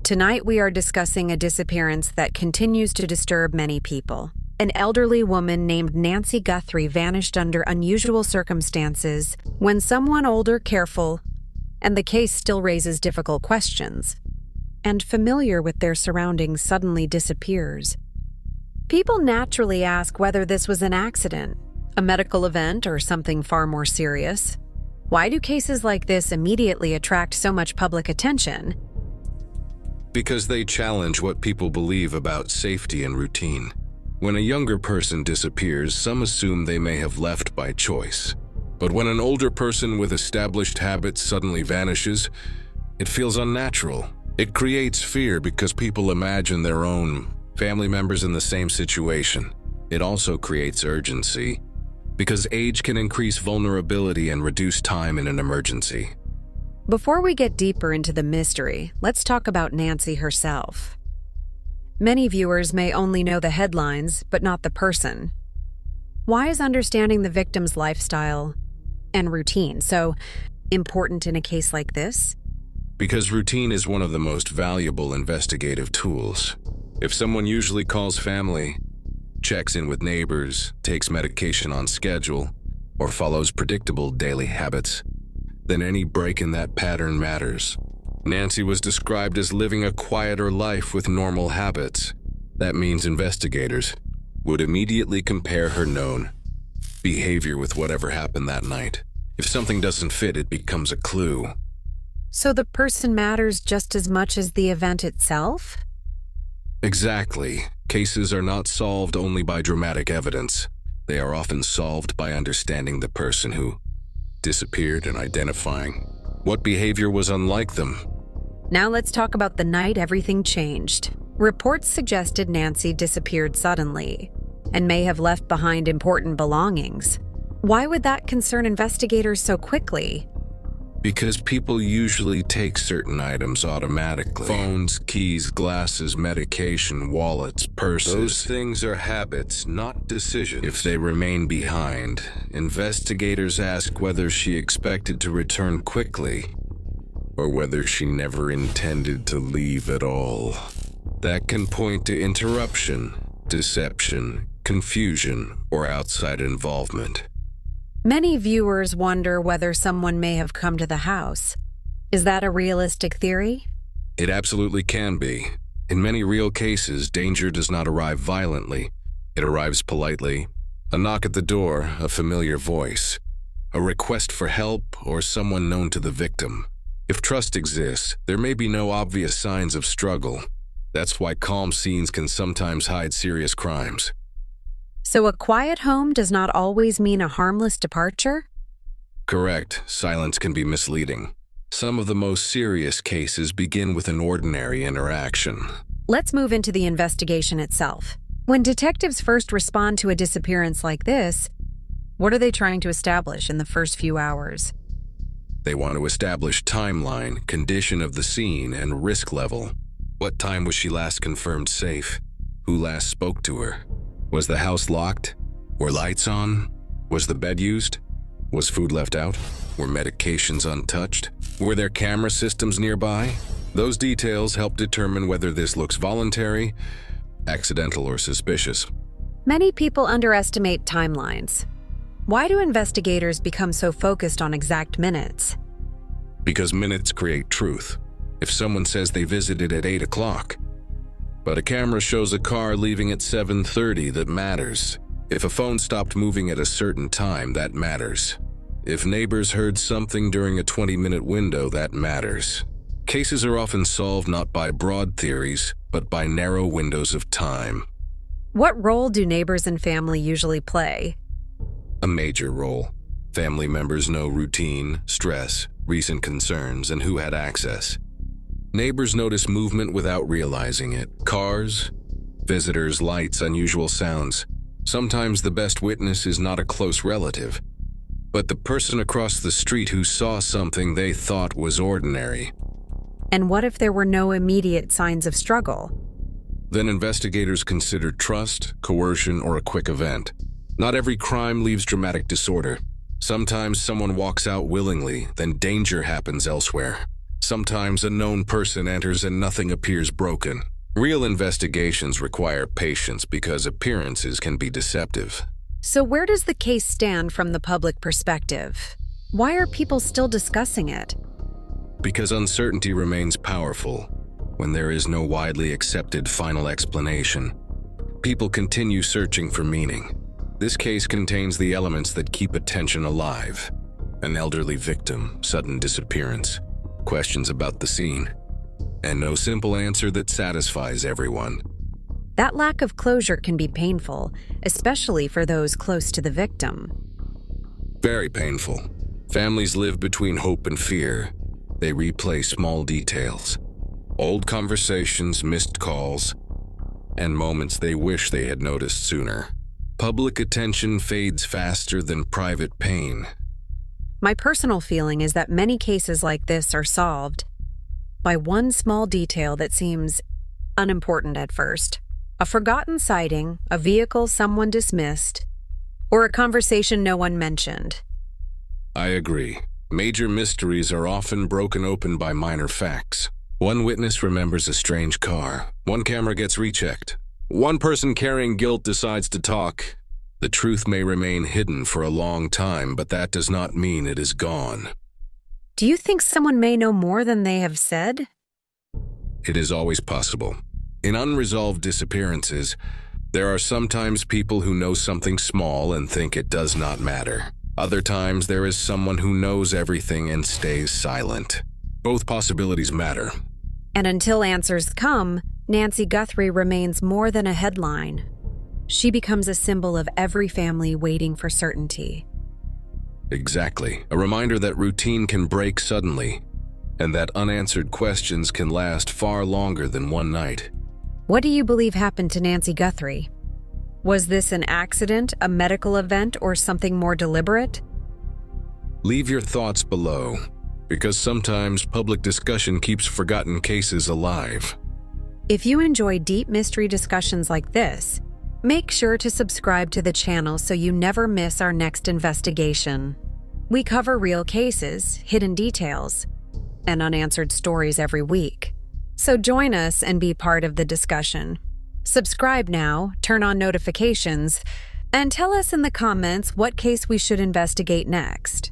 Tonight we are discussing a disappearance that continues to disturb many people. An elderly woman named Nancy Guthrie vanished under unusual circumstances when someone older, careful, and the case still raises difficult questions, and familiar with their surroundings suddenly disappears. People naturally ask whether this was an accident, a medical event, or something far more serious. Why do cases like this immediately attract so much public attention? Because they challenge what people believe about safety and routine. When a younger person disappears, some assume they may have left by choice. But when an older person with established habits suddenly vanishes, it feels unnatural. It creates fear because people imagine their own family members in the same situation. It also creates urgency because age can increase vulnerability and reduce time in an emergency. Before we get deeper into the mystery, let's talk about Nancy herself. Many viewers may only know the headlines, but not the person. Why is understanding the victim's lifestyle and routine so important in a case like this? Because routine is one of the most valuable investigative tools. If someone usually calls family, checks in with neighbors, takes medication on schedule, or follows predictable daily habits, then any break in that pattern matters. Nancy was described as living a quieter life with normal habits. That means investigators would immediately compare her known behavior with whatever happened that night. If something doesn't fit, it becomes a clue. So the person matters just as much as the event itself? Exactly. Cases are not solved only by dramatic evidence. They are often solved by understanding the person who disappeared and identifying what behavior was unlike them. Now let's talk about the night everything changed. Reports suggested Nancy disappeared suddenly and may have left behind important belongings. Why would that concern investigators so quickly? Because people usually take certain items automatically. Phones, keys, glasses, medication, wallets, purses. Those things are habits, not decisions. If they remain behind, investigators ask whether she expected to return quickly or whether she never intended to leave at all. That can point to interruption, deception, confusion, or outside involvement. Many viewers wonder whether someone may have come to the house. Is that a realistic theory? It absolutely can be. In many real cases, danger does not arrive violently. It arrives politely. A knock at the door, a familiar voice, a request for help, or someone known to the victim. If trust exists, there may be no obvious signs of struggle. That's why calm scenes can sometimes hide serious crimes. So a quiet home does not always mean a harmless departure? Correct. Silence can be misleading. Some of the most serious cases begin with an ordinary interaction. Let's move into the investigation itself. When detectives first respond to a disappearance like this, what are they trying to establish in the first few hours? They want to establish timeline, condition of the scene, and risk level. What time was she last confirmed safe? Who last spoke to her? Was the house locked? Were lights on? Was the bed used? Was food left out? Were medications untouched? Were there camera systems nearby? Those details help determine whether this looks voluntary, accidental, or suspicious. Many people underestimate timelines. Why do investigators become so focused on exact minutes? Because minutes create truth. If someone says they visited at 8 o'clock, but a camera shows a car leaving at 7:30, that matters. If a phone stopped moving at a certain time, that matters. If neighbors heard something during a 20-minute window, that matters. Cases are often solved not by broad theories, but by narrow windows of time. What role do neighbors and family usually play? A major role. Family members know routine, stress, recent concerns, and who had access. Neighbors notice movement without realizing it. Cars, visitors, lights, unusual sounds. Sometimes the best witness is not a close relative, but the person across the street who saw something they thought was ordinary. And what if there were no immediate signs of struggle? Then investigators consider trust, coercion, or a quick event. Not every crime leaves dramatic disorder. Sometimes someone walks out willingly, then danger happens elsewhere. Sometimes a known person enters and nothing appears broken. Real investigations require patience because appearances can be deceptive. So where does the case stand from the public perspective? Why are people still discussing it? Because uncertainty remains powerful when there is no widely accepted final explanation. People continue searching for meaning. This case contains the elements that keep attention alive. An elderly victim, sudden disappearance, questions about the scene, and no simple answer that satisfies everyone. That lack of closure can be painful, especially for those close to the victim. Very painful. Families live between hope and fear. They replay small details, old conversations, missed calls, and moments they wish they had noticed sooner. Public attention fades faster than private pain. My personal feeling is that many cases like this are solved by one small detail that seems unimportant at first. A forgotten sighting, a vehicle someone dismissed, or a conversation no one mentioned. I agree. Major mysteries are often broken open by minor facts. One witness remembers a strange car. One camera gets rechecked. One person carrying guilt decides to talk. The truth may remain hidden for a long time, but that does not mean it is gone. Do you think someone may know more than they have said? It is always possible. In unresolved disappearances, there are sometimes people who know something small and think it does not matter. Other times, there is someone who knows everything and stays silent. Both possibilities matter. And until answers come, Nancy Guthrie remains more than a headline. She becomes a symbol of every family waiting for certainty. Exactly. A reminder that routine can break suddenly, and that unanswered questions can last far longer than one night. What do you believe happened to Nancy Guthrie? Was this an accident, a medical event, or something more deliberate? Leave your thoughts below, because sometimes public discussion keeps forgotten cases alive. If you enjoy deep mystery discussions like this, make sure to subscribe to the channel so you never miss our next investigation. We cover real cases, hidden details, and unanswered stories every week. So join us and be part of the discussion. Subscribe now, turn on notifications, and tell us in the comments what case we should investigate next.